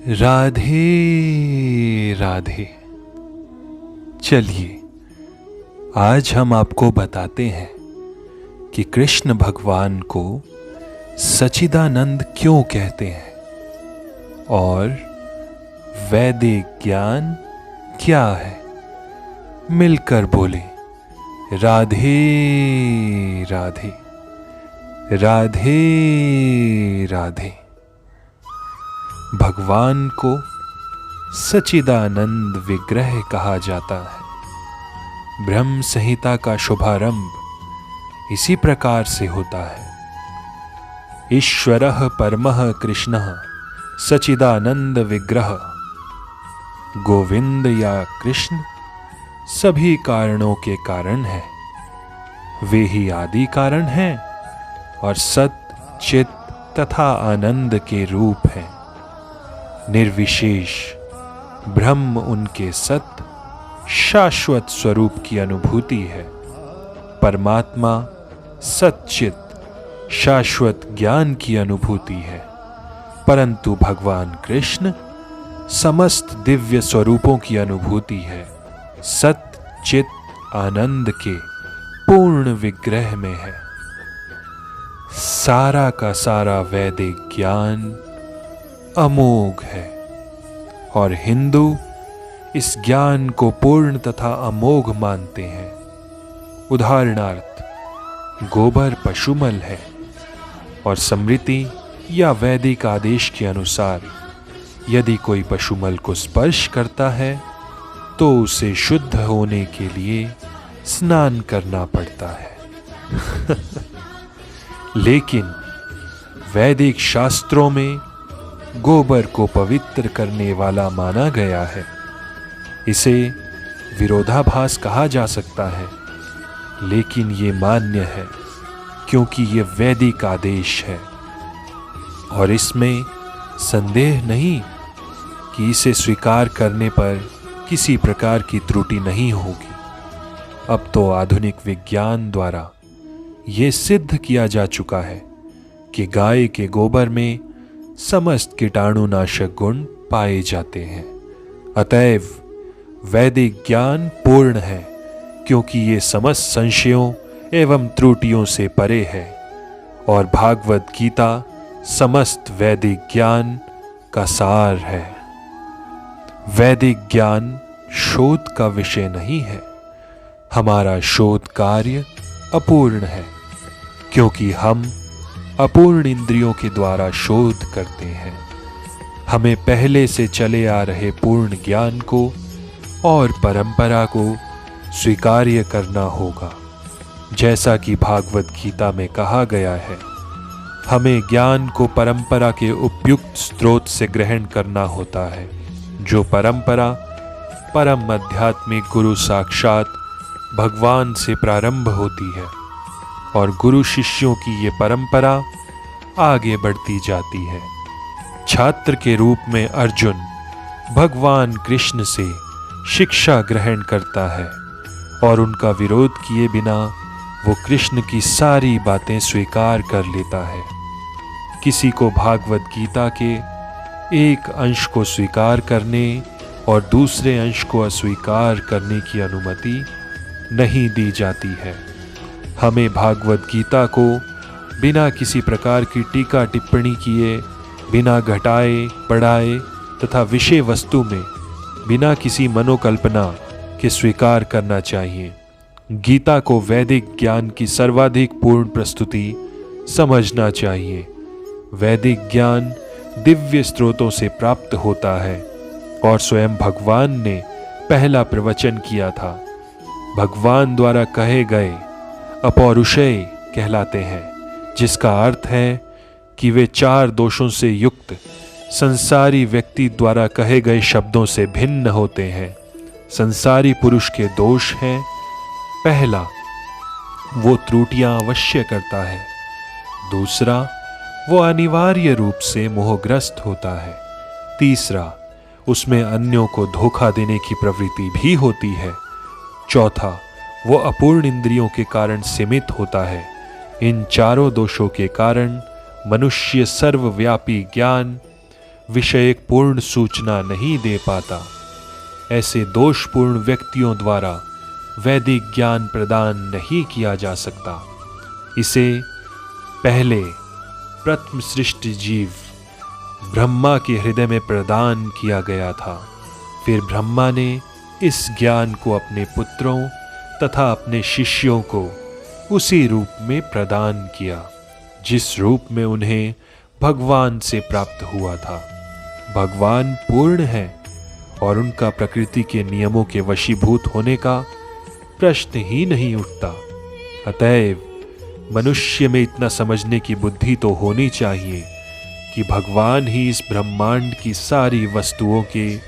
राधे राधे। चलिए आज हम आपको बताते हैं कि कृष्ण भगवान को सच्चिदानंद क्यों कहते हैं और वैदिक ज्ञान क्या है। मिलकर बोले राधे राधे राधे राधे। भगवान को सच्चिदानंद विग्रह कहा जाता है। ब्रह्म संहिता का शुभारंभ इसी प्रकार से होता है। ईश्वरः परमः कृष्णः सच्चिदानंद विग्रह। गोविंद या कृष्ण सभी कारणों के कारण है। वे ही आदि कारण हैं और सत चित तथा आनंद के रूप हैं। निर्विशेष ब्रह्म उनके सत शाश्वत स्वरूप की अनुभूति है। परमात्मा सच्चित शाश्वत ज्ञान की अनुभूति है। परंतु भगवान कृष्ण समस्त दिव्य स्वरूपों की अनुभूति है। सत चित आनंद के पूर्ण विग्रह में है। सारा का सारा वैदिक ज्ञान अमोघ है और हिंदू इस ज्ञान को पूर्ण तथा अमोघ मानते हैं। उदाहरणार्थ गोबर पशुमल है और स्मृति या वैदिक आदेश के अनुसार यदि कोई पशुमल को स्पर्श करता है तो उसे शुद्ध होने के लिए स्नान करना पड़ता है। लेकिन वैदिक शास्त्रों में गोबर को पवित्र करने वाला माना गया है। इसे विरोधाभास कहा जा सकता है, लेकिन ये मान्य है क्योंकि ये वैदिक आदेश है और इसमें संदेह नहीं कि इसे स्वीकार करने पर किसी प्रकार की त्रुटि नहीं होगी। अब तो आधुनिक विज्ञान द्वारा ये सिद्ध किया जा चुका है कि गाय के गोबर में समस्त कीटाणुनाशक गुण पाए जाते हैं। अतएव वैदिक ज्ञान पूर्ण है क्योंकि ये समस्त संशयों एवं त्रुटियों से परे है और भागवत गीता समस्त वैदिक ज्ञान का सार है। वैदिक ज्ञान शोध का विषय नहीं है। हमारा शोध कार्य अपूर्ण है क्योंकि हम अपूर्ण इंद्रियों के द्वारा शोध करते हैं। हमें पहले से चले आ रहे पूर्ण ज्ञान को और परंपरा को स्वीकार्य करना होगा। जैसा कि भागवत गीता में कहा गया है, हमें ज्ञान को परंपरा के उपयुक्त स्रोत से ग्रहण करना होता है। जो परंपरा परम आध्यात्मिक गुरु साक्षात भगवान से प्रारंभ होती है और गुरु शिष्यों की ये परंपरा आगे बढ़ती जाती है। छात्र के रूप में अर्जुन भगवान कृष्ण से शिक्षा ग्रहण करता है और उनका विरोध किए बिना वो कृष्ण की सारी बातें स्वीकार कर लेता है। किसी को भागवत गीता के एक अंश को स्वीकार करने और दूसरे अंश को अस्वीकार करने की अनुमति नहीं दी जाती है। हमें भागवत गीता को बिना किसी प्रकार की टीका टिप्पणी किए, बिना घटाए बढ़ाए तथा विषय वस्तु में बिना किसी मनोकल्पना के स्वीकार करना चाहिए। गीता को वैदिक ज्ञान की सर्वाधिक पूर्ण प्रस्तुति समझना चाहिए। वैदिक ज्ञान दिव्य स्रोतों से प्राप्त होता है और स्वयं भगवान ने पहला प्रवचन किया था। भगवान द्वारा कहे गए अपौरुषेय कहलाते हैं, जिसका अर्थ है कि वे चार दोषों से युक्त संसारी व्यक्ति द्वारा कहे गए शब्दों से भिन्न होते हैं। संसारी पुरुष के दोष हैं, पहला वो त्रुटियां अवश्य करता है, दूसरा वो अनिवार्य रूप से मोहग्रस्त होता है, तीसरा उसमें अन्यों को धोखा देने की प्रवृत्ति भी होती है, चौथा वो अपूर्ण इंद्रियों के कारण सीमित होता है। इन चारों दोषों के कारण मनुष्य सर्वव्यापी ज्ञान विषयक पूर्ण सूचना नहीं दे पाता, ऐसे दोषपूर्ण व्यक्तियों द्वारा वैदिक ज्ञान प्रदान नहीं किया जा सकता। इसे पहले प्रथम सृष्टि जीव ब्रह्मा के हृदय में प्रदान किया गया था। फिर ब्रह्मा ने इस ज्ञान को अपने पुत्रों तथा अपने शिष्यों को उसी रूप में प्रदान किया जिस रूप में उन्हें भगवान से प्राप्त हुआ था। भगवान पूर्ण है और उनका प्रकृति के नियमों के वशीभूत होने का प्रश्न ही नहीं उठता। अतएव मनुष्य में इतना समझने की बुद्धि तो होनी चाहिए कि भगवान ही इस ब्रह्मांड की सारी वस्तुओं के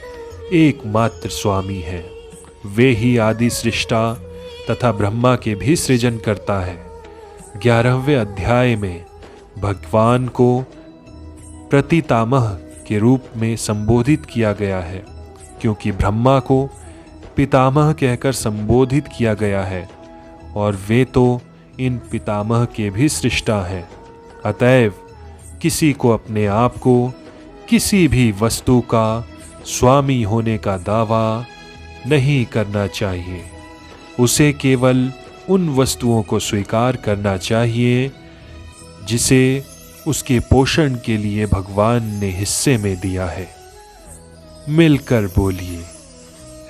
एकमात्र स्वामी हैं। वे ही आदि सृष्टा तथा ब्रह्मा के भी सृजन करता है। 11वें अध्याय में भगवान को प्रतितामह के रूप में संबोधित किया गया है, क्योंकि ब्रह्मा को पितामह कहकर संबोधित किया गया है और वे तो इन पितामह के भी सृष्टा हैं। अतएव किसी को अपने आप को किसी भी वस्तु का स्वामी होने का दावा नहीं करना चाहिए। उसे केवल उन वस्तुओं को स्वीकार करना चाहिए जिसे उसके पोषण के लिए भगवान ने हिस्से में दिया है। मिलकर बोलिए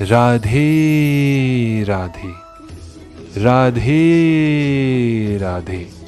राधे राधे, राधे राधे।